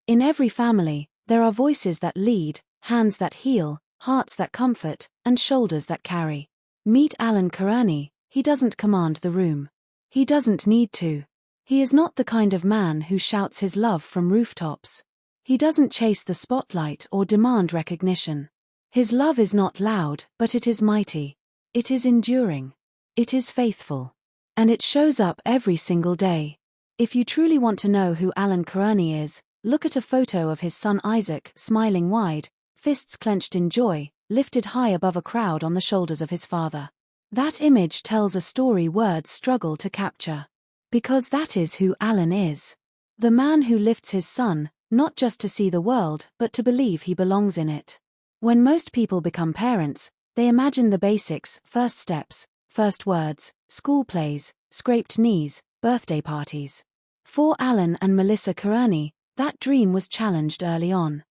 In every family, there are voices that lead, hands that heal, hearts that comfort, and shoulders that carry. Meet Alan Kearney. He doesn't command the room. He doesn't need to. He is not the kind of man who shouts his love from rooftops. He doesn't chase the spotlight or demand recognition. His love is not loud, but it is mighty. It is enduring. It is faithful. And it shows up every single day. If you truly want to know who Alan Kearney is, look at a photo of his son Isaac, smiling wide, fists clenched in joy, lifted high above a crowd on the shoulders of his father. That image tells a story words struggle to capture. Because that is who Alan is. The man who lifts his son, not just to see the world, but to believe he belongs in it. When most people become parents, they imagine the basics: first steps, first words, school plays, scraped knees, birthday parties. For Alan and Melissa Kearney, that dream was challenged early on.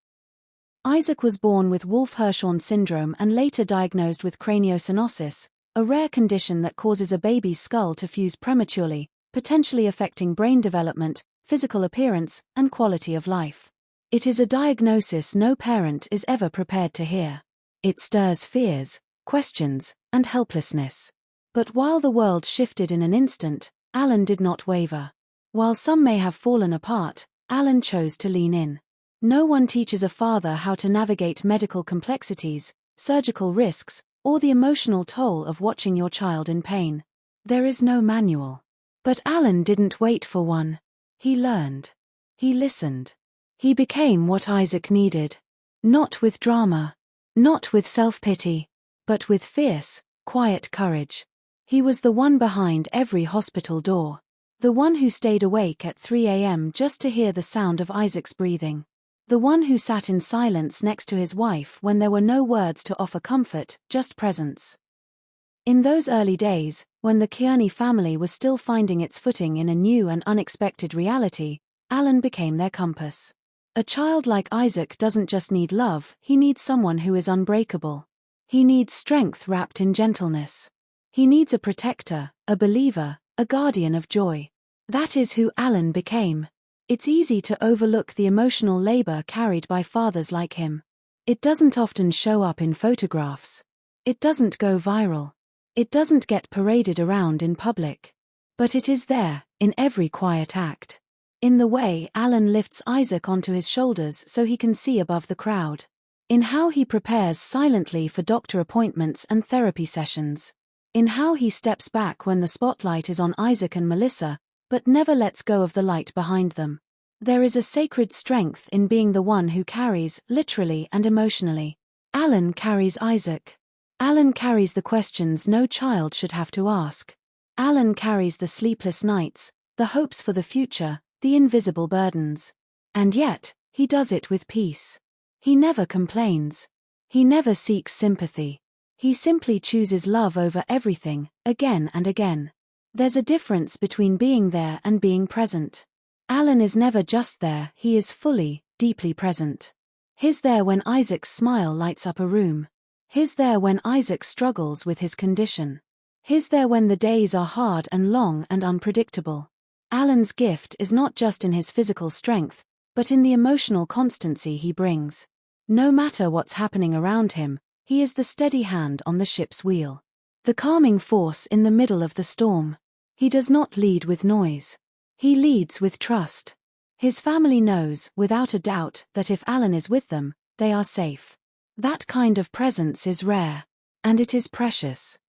Isaac was born with Wolff-Hirschhorn syndrome and later diagnosed with craniosynostosis, a rare condition that causes a baby's skull to fuse prematurely, potentially affecting brain development, physical appearance, and quality of life. It is a diagnosis no parent is ever prepared to hear. It stirs fears, questions, and helplessness. But while the world shifted in an instant, Alan did not waver. While some may have fallen apart, Alan chose to lean in. No one teaches a father how to navigate medical complexities, surgical risks, or the emotional toll of watching your child in pain. There is no manual. But Alan didn't wait for one. He learned. He listened. He became what Isaac needed. Not with drama. Not with self-pity. But with fierce, quiet courage. He was the one behind every hospital door. The one who stayed awake at 3 a.m. just to hear the sound of Isaac's breathing. The one who sat in silence next to his wife when there were no words to offer comfort, just presence. In those early days, when the Kearney family was still finding its footing in a new and unexpected reality, Alan became their compass. A child like Isaac doesn't just need love, he needs someone who is unbreakable. He needs strength wrapped in gentleness. He needs a protector, a believer, a guardian of joy. That is who Alan became. It's easy to overlook the emotional labor carried by fathers like him. It doesn't often show up in photographs. It doesn't go viral. It doesn't get paraded around in public. But it is there, in every quiet act. In the way Alan lifts Isaac onto his shoulders so he can see above the crowd. In how he prepares silently for doctor appointments and therapy sessions. In how he steps back when the spotlight is on Isaac and Melissa, but never lets go of the light behind them. There is a sacred strength in being the one who carries, literally and emotionally. Alan carries Isaac. Alan carries the questions no child should have to ask. Alan carries the sleepless nights, the hopes for the future, the invisible burdens. And yet, he does it with peace. He never complains. He never seeks sympathy. He simply chooses love over everything, again and again. There's a difference between being there and being present. Alan is never just there, he is fully, deeply present. He's there when Isaac's smile lights up a room. He's there when Isaac struggles with his condition. He's there when the days are hard and long and unpredictable. Alan's gift is not just in his physical strength, but in the emotional constancy he brings. No matter what's happening around him, he is the steady hand on the ship's wheel. The calming force in the middle of the storm. He does not lead with noise. He leads with trust. His family knows, without a doubt, that if Alan is with them, they are safe. That kind of presence is rare. And it is precious.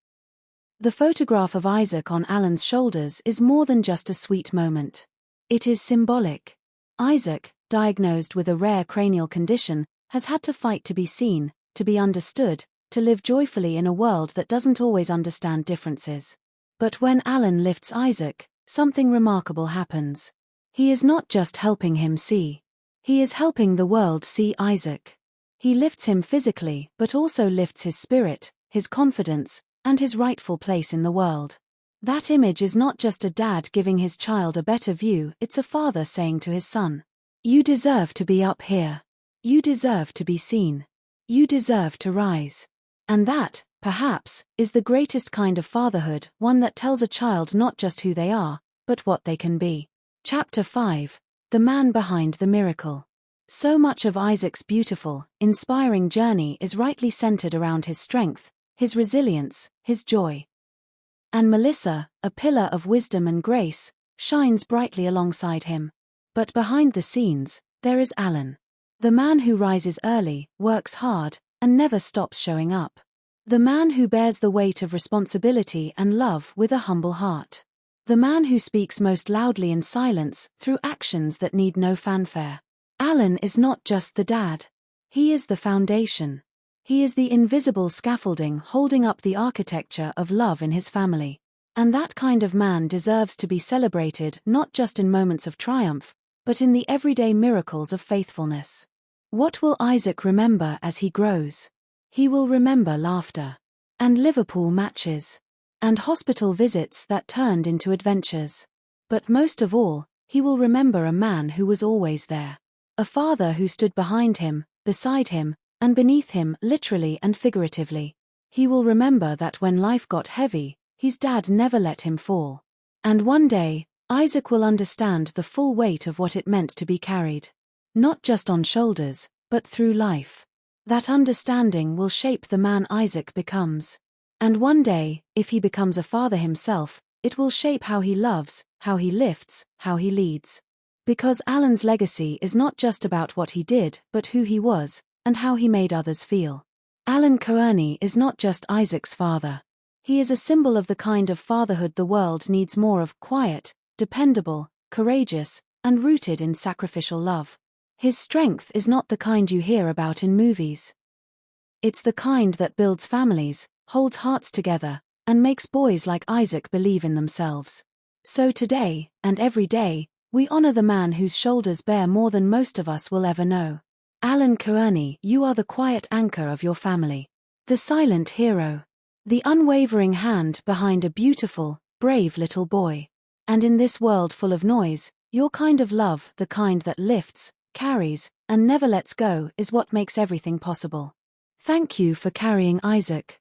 The photograph of Isaac on Alan's shoulders is more than just a sweet moment. It is symbolic. Isaac, diagnosed with a rare cranial condition, has had to fight to be seen, to be understood, to live joyfully in a world that doesn't always understand differences. But when Alan lifts Isaac, something remarkable happens. He is not just helping him see. He is helping the world see Isaac. He lifts him physically, but also lifts his spirit, his confidence, and his rightful place in the world. That image is not just a dad giving his child a better view, it's a father saying to his son, "You deserve to be up here. You deserve to be seen. You deserve to rise." And that, perhaps, is the greatest kind of fatherhood, one that tells a child not just who they are, but what they can be. Chapter 5. The Man Behind the Miracle. So much of Isaac's beautiful, inspiring journey is rightly centered around his strength, his resilience, his joy. And Melissa, a pillar of wisdom and grace, shines brightly alongside him. But behind the scenes, there is Alan. The man who rises early, works hard, and never stops showing up. The man who bears the weight of responsibility and love with a humble heart. The man who speaks most loudly in silence, through actions that need no fanfare. Alan is not just the dad. He is the foundation. He is the invisible scaffolding holding up the architecture of love in his family. And that kind of man deserves to be celebrated not just in moments of triumph, but in the everyday miracles of faithfulness. What will Isaac remember as he grows? He will remember laughter. And Liverpool matches. And hospital visits that turned into adventures. But most of all, he will remember a man who was always there. A father who stood behind him, beside him, and beneath him literally and figuratively. He will remember that when life got heavy, his dad never let him fall. And one day, Isaac will understand the full weight of what it meant to be carried. Not just on shoulders, but through life. That understanding will shape the man Isaac becomes. And one day, if he becomes a father himself, it will shape how he loves, how he lifts, how he leads. Because Alan's legacy is not just about what he did, but who he was, and how he made others feel. Alan Kearney is not just Isaac's father. He is a symbol of the kind of fatherhood the world needs more of: quiet, dependable, courageous, and rooted in sacrificial love. His strength is not the kind you hear about in movies. It's the kind that builds families, holds hearts together, and makes boys like Isaac believe in themselves. So today, and every day, we honor the man whose shoulders bear more than most of us will ever know. Alan Kearney, you are the quiet anchor of your family. The silent hero. The unwavering hand behind a beautiful, brave little boy. And in this world full of noise, your kind of love, the kind that lifts, carries, and never lets go, is what makes everything possible. Thank you for carrying Isaac.